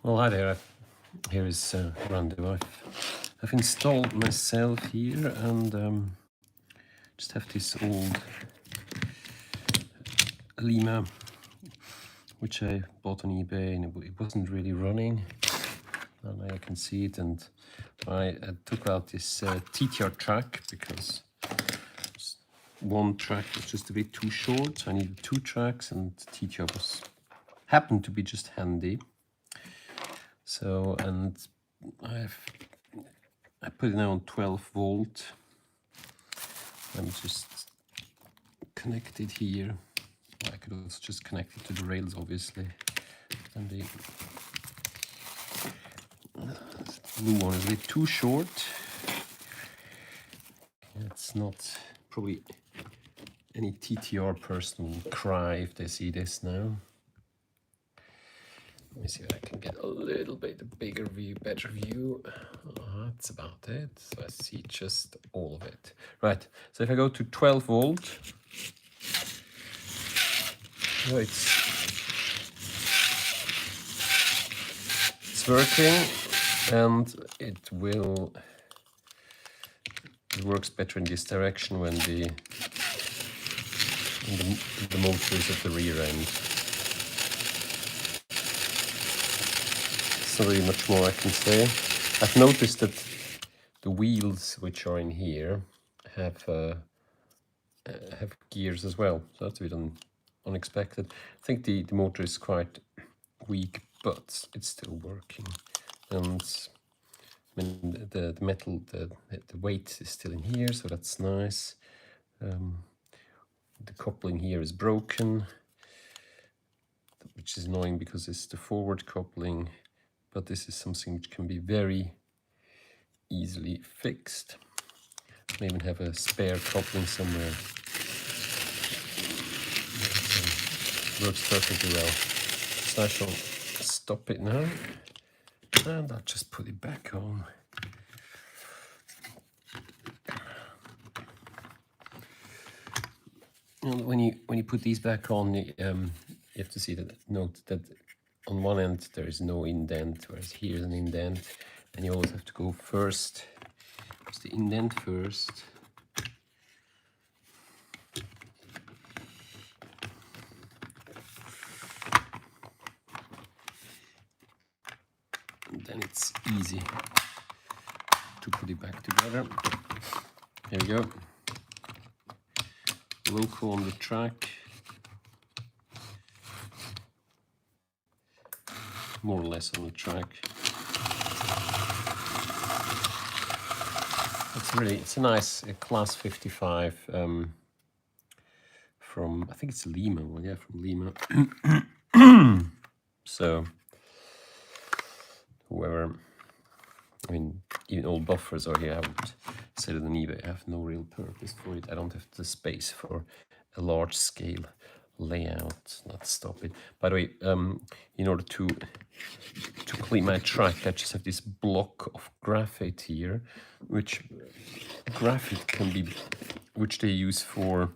Well, hi there. Here is Randy. I've installed myself here and just have this old Lima, which I bought on eBay, and it wasn't really running. And now I can see it, and I took out this TTR track because one track was just a bit too short. So I needed two tracks, and TTR happened to be just handy. So, and I put it now on 12 volt. I'm just connected here. I could also just connect it to the rails, obviously. And the blue one is a bit too short. It's not probably any TTR person will cry if they see this now. Let me see if I can get a little bit bigger view, better view. That's about it. So I see just all of it. Right, so if I go to 12 volt, it's working, and it works better in this direction when the motor is at the rear end. There's not really much more I can say. I've noticed that the wheels which are in here have gears as well, so that's a bit unexpected. I think the motor is quite weak, but it's still working. And I mean, the metal, the weight is still in here, so that's nice. The coupling here is broken, which is annoying because it's the forward coupling, but this is something which can be very easily fixed. I even have a spare coupling somewhere. Works perfectly well. So I shall stop it now, and I'll just put it back on. And when you put these back on, you have to see that, note that on one end there is no indent, whereas here's an indent, and you always have to go first. It's the indent first. And then it's easy to put it back together. Here we go. Loco on the track. More or less on the track. It's a nice Class 55 from, I think it's Lima one, yeah, from Lima. So whoever, I mean, even old buffers are here. I would sell it on eBay. I have no real purpose for it. I don't have the space for a large scale layout. Let's stop it. By the way, in order to clean my track, I just have this block of graphite here, which they use for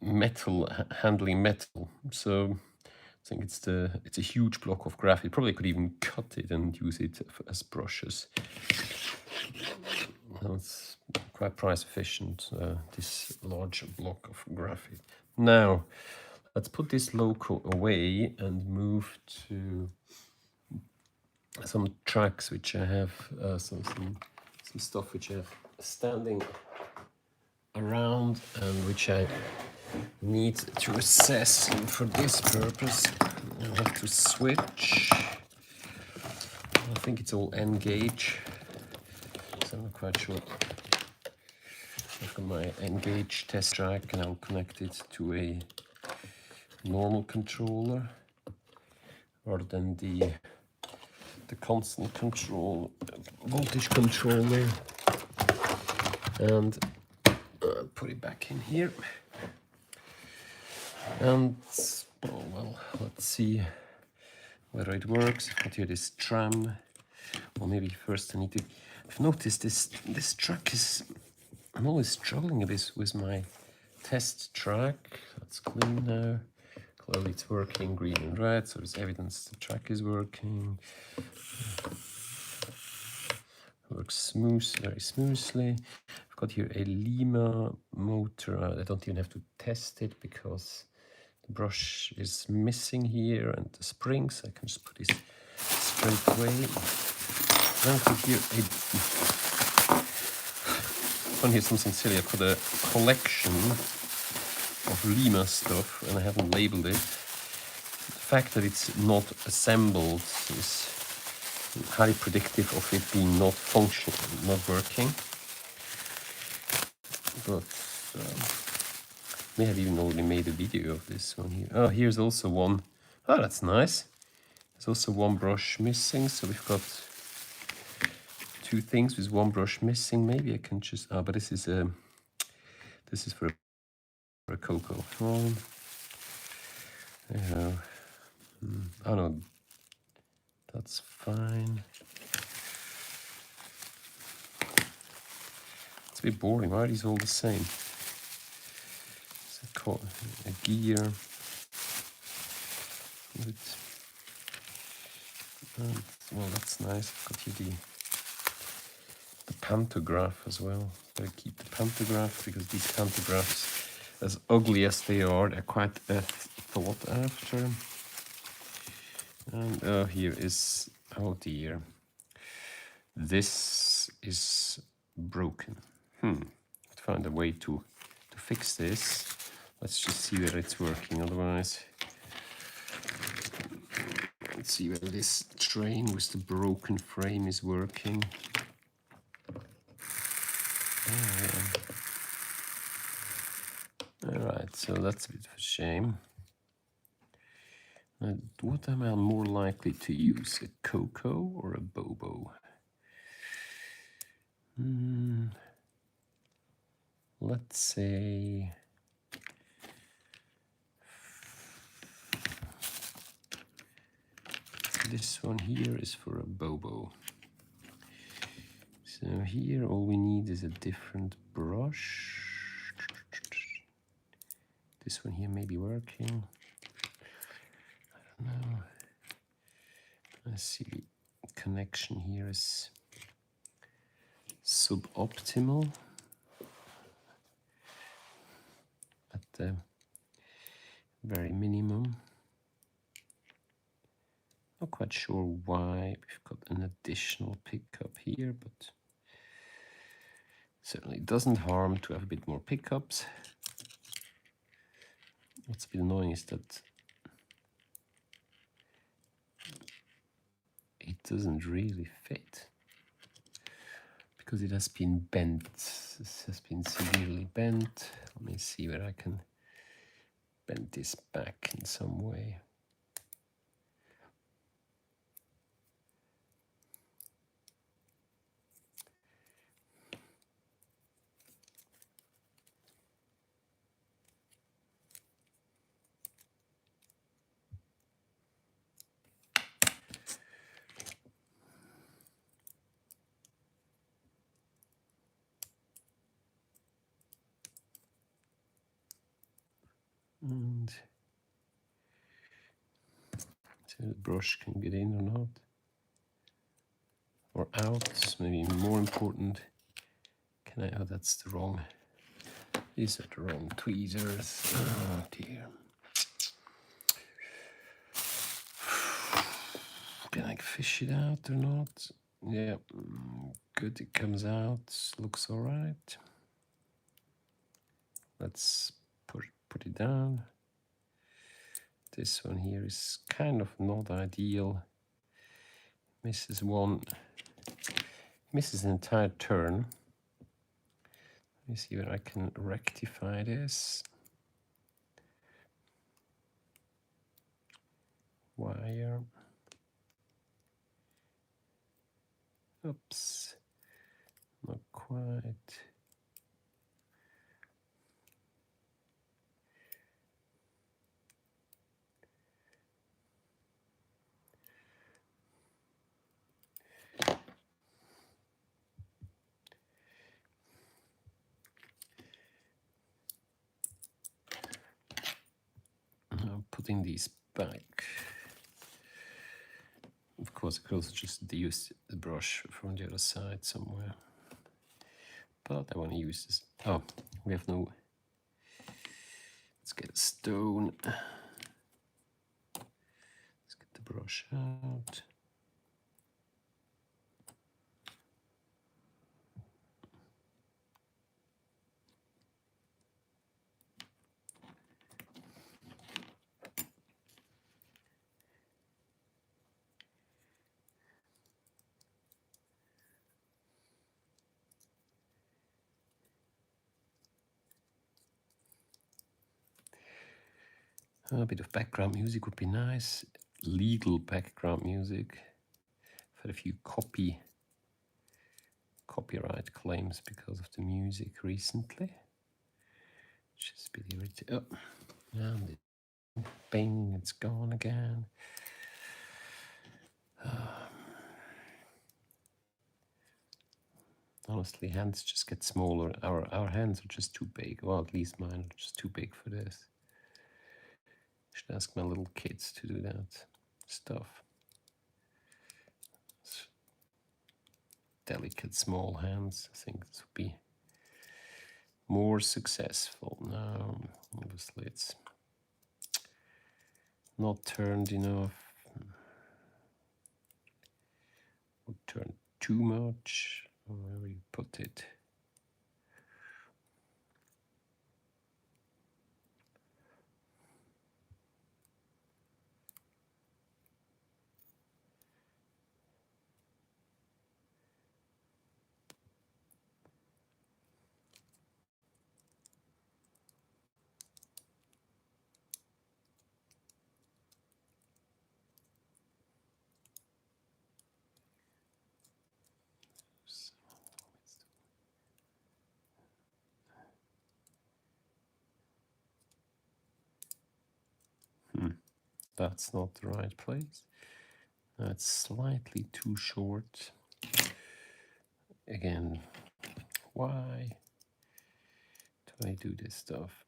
metal, handling metal. So I think it's a huge block of graphite. Probably could even cut it and use it as brushes. That's quite price efficient, this large block of graphite. Now, let's put this Loco away and move to some tracks which I have, some stuff which I have standing around and which I need to assess. And for this purpose, I have to switch. I think it's all N gauge, so I'm not quite sure. I've got my N gauge test track, and I'll connect it to a normal controller rather than the constant control, voltage controller, and put it back in here. And oh well, let's see whether it works. I've got here this tram. Well, maybe first I need to. I've noticed this track is. I'm always struggling a bit with my test track. That's clean now. Clearly it's working, green and red, so there's evidence the track is working. Works smooth, very smoothly. I've got here a Lima motor. I don't even have to test it because the brush is missing here and the springs. I can just put this straight away. Then I've got here here's something silly. I've got a collection of Lima stuff and I haven't labeled it. The fact that it's not assembled is highly predictive of it being not functional, not working. But may have even already made a video of this one here. Oh, here's also one. Oh, that's nice. There's also one brush missing, so we've got two things with one brush missing. Maybe I can just. But this is for a cocoa phone. Yeah. Oh no, that's fine. It's a bit boring. Why are these all the same? It's a gear. Well, that's nice. I've got here the pantograph as well. Better keep the pantograph because these pantographs, as ugly as they are, they're quite thought after. And here is, oh dear, this is broken. Let's find a way to fix this. Let's just see whether it's working. Otherwise, let's see whether this train with the broken frame is working. Alright, so that's a bit of a shame. What am I more likely to use, a Coco or a Bobo? Let's say this one here is for a Bobo. So here all we need is a different brush. This one here may be working. I don't know. Let's see, the connection here is suboptimal at the very minimum. Not quite sure why we've got an additional pickup here, but certainly doesn't harm to have a bit more pickups. What's a bit annoying is that it doesn't really fit because it has been bent. This has been severely bent. Let me see where I can bend this back in some way. And so the brush can get in or not, or out. Maybe more important, can I? Oh, that's the wrong. These are the wrong tweezers. Oh dear. Can I fish it out or not? Yeah, good. It comes out. Looks all right. Let's put it down. This one here is kind of not ideal. Misses one. Misses an entire turn. Let me see where I can rectify this. Wire. Oops. Not quite. I'll putting these back. Of course, I could also just use the brush from the other side somewhere. But I want to use this. Oh, we have no. Let's get a stone. Let's get the brush out. A bit of background music would be nice. Legal background music. I've had a few copyright claims because of the music recently. Just a bit irritating. Oh, and bing, it's gone again. Honestly, hands just get smaller. Our hands are just too big. Well, at least mine are just too big for this. Should ask my little kids to do that stuff. Delicate small hands. I think this would be more successful. Now, obviously, it's not turned enough. Would turn too much. Wherever you put it. That's not the right place. That's slightly too short. Again, why do I do this stuff?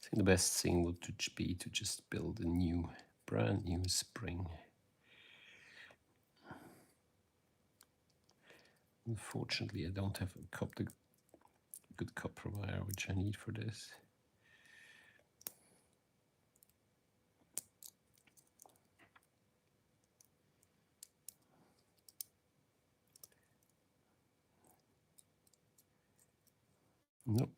I think the best thing would be to just build a brand new spring. Unfortunately, I don't have the good copper wire which I need for this. Nope.